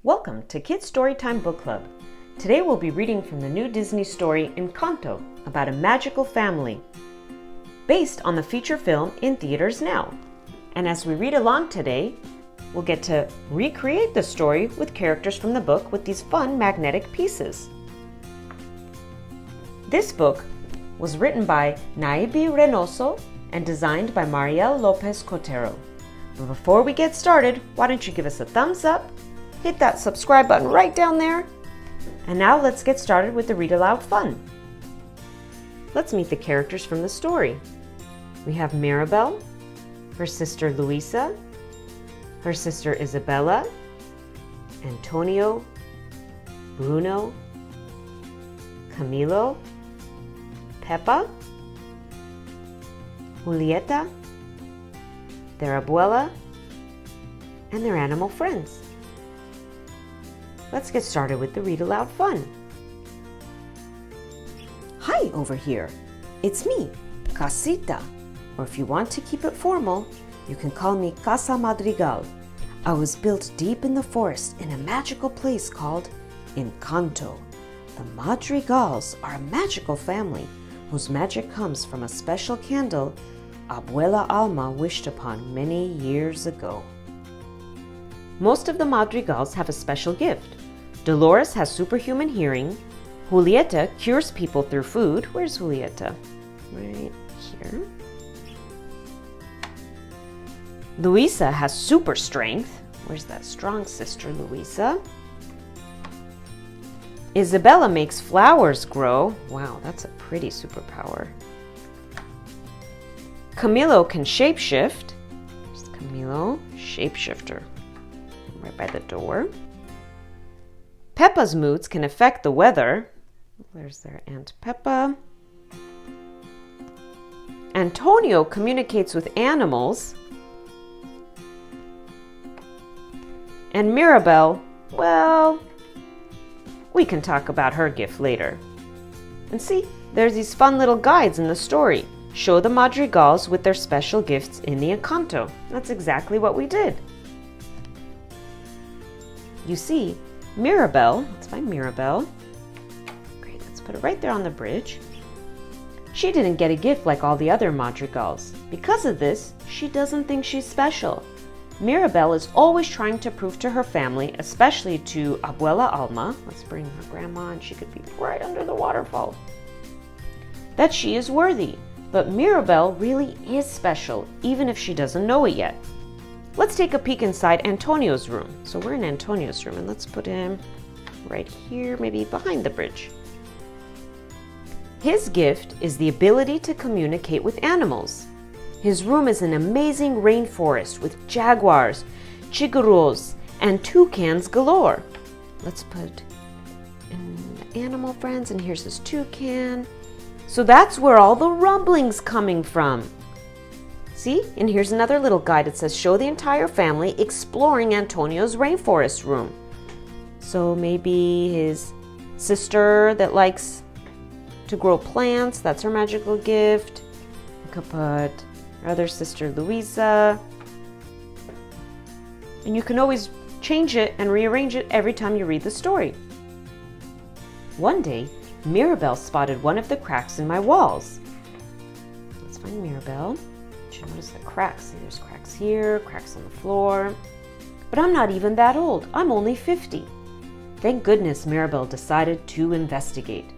Welcome to Kids Storytime Book Club. Today we'll be reading from the new Disney story Encanto about a magical family, based on the feature film in theaters now. And as we read along today, we'll get to recreate the story with characters from the book with these fun magnetic pieces. This book was written by Naibe Reynoso and designed by Mariel Lopez-Cotero. But before we get started, why don't you give us a thumbs up, hit that subscribe button right down there, and now let's get started with the read aloud fun. Let's meet the characters from the story. We have Mirabel, her sister Luisa, her sister Isabella, Antonio, Bruno, Camilo, Pepa, Julieta, their abuela, and their animal friends. Let's get started with the read aloud fun. Hi over here. It's me, Casita, or if you want to keep it formal, you can call me Casa Madrigal. I was built deep in the forest in a magical place called Encanto. The Madrigals are a magical family whose magic comes from a special candle Abuela Alma wished upon many years ago. Most of the Madrigals have a special gift. Dolores has superhuman hearing. Julieta cures people through food. Where's Julieta? Right here. Luisa has super strength. Where's that strong sister, Luisa? Isabella makes flowers grow. Wow, that's a pretty superpower. Camilo can shapeshift. There's Camilo, shapeshifter, right by the door. Peppa's moods can affect the weather. There's their Aunt Peppa. Antonio communicates with animals. And Mirabel, well, we can talk about her gift later. And see, there's these fun little guides in the story. Show the Madrigals with their special gifts in the Encanto. That's exactly what we did. You see, Mirabel, let's find Mirabel. Great, let's put it right there on the bridge. She didn't get a gift like all the other Madrigals. Because of this, she doesn't think she's special. Mirabel is always trying to prove to her family, especially to Abuela Alma, let's bring her grandma and she could be right under the waterfall, that she is worthy. But Mirabel really is special, even if she doesn't know it yet. Let's take a peek inside Antonio's room. So we're in Antonio's room, and let's put him right here, maybe behind the bridge. His gift is the ability to communicate with animals. His room is an amazing rainforest with jaguars, chiguros, and toucans galore. Let's put in animal friends, and here's his toucan. So that's where all the rumbling's coming from. See, and here's another little guide. It says, show the entire family exploring Antonio's rainforest room. So maybe his sister that likes to grow plants, that's her magical gift. You could put her other sister, Luisa. And you can always change it and rearrange it every time you read the story. One day, Mirabel spotted one of the cracks in my walls. Let's find Mirabel. You notice the cracks. See, there's cracks here, cracks on the floor. But I'm not even that old. I'm only 50. Thank goodness Mirabel decided to investigate.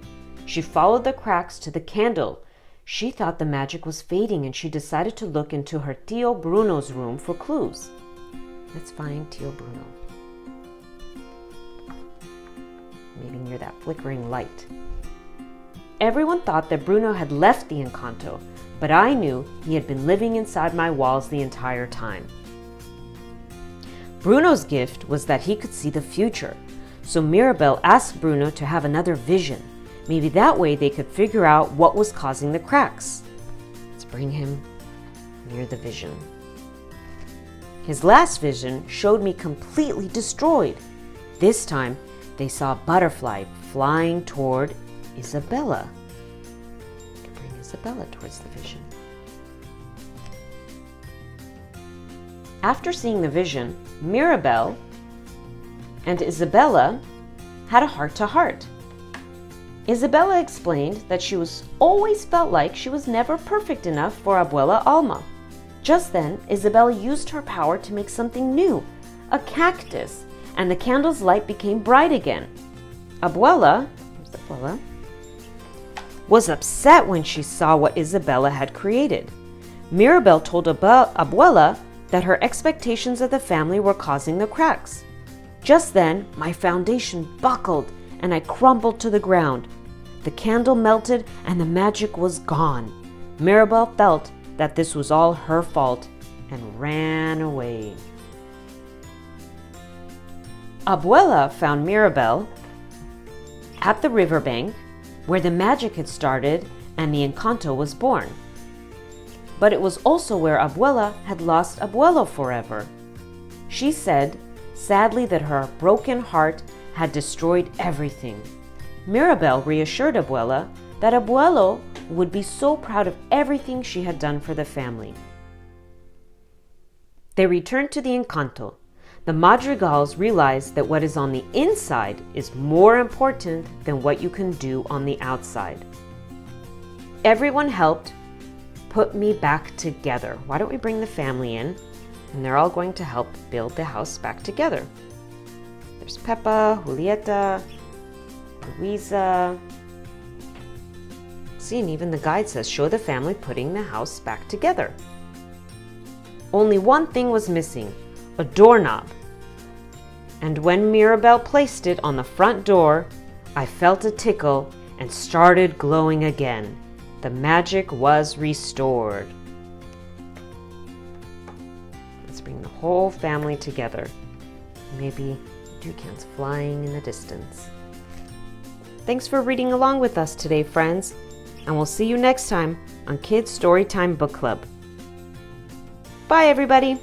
She followed the cracks to the candle. She thought the magic was fading and she decided to look into her Tío Bruno's room for clues. Let's find Tío Bruno. Maybe near that flickering light. Everyone thought that Bruno had left the Encanto, but I knew he had been living inside my walls the entire time. Bruno's gift was that he could see the future, so Mirabel asked Bruno to have another vision. Maybe that way they could figure out what was causing the cracks. Let's bring him near the vision. His last vision showed me completely destroyed. This time, they saw a butterfly flying toward Isabella. Bring Isabella towards the vision. After seeing the vision, Mirabel and Isabella had a heart-to-heart. Isabella explained that she was always felt like she was never perfect enough for Abuela Alma. Just then, Isabella used her power to make something new, a cactus, and the candle's light became bright again. Abuela was upset when she saw what Isabella had created. Mirabel told Abuela that her expectations of the family were causing the cracks. Just then, my foundation buckled and I crumbled to the ground. The candle melted and the magic was gone. Mirabel felt that this was all her fault and ran away. Abuela found Mirabel at the riverbank where the magic had started and the Encanto was born. But it was also where Abuela had lost Abuelo forever. She said, sadly, that her broken heart had destroyed everything. Mirabel reassured Abuela that Abuelo would be so proud of everything she had done for the family. They returned to the Encanto. The Madrigals realized that what is on the inside is more important than what you can do on the outside. Everyone helped put me back together. Why don't we bring the family in? And they're all going to help build the house back together. There's Peppa, Julieta, Luisa. See, and even the guide says, show the family putting the house back together. Only one thing was missing, a doorknob. And when Mirabel placed it on the front door, I felt a tickle and started glowing again. The magic was restored. Let's bring the whole family together. Maybe toucans flying in the distance. Thanks for reading along with us today, friends, and we'll see you next time on Kids Storytime Book Club. Bye, everybody!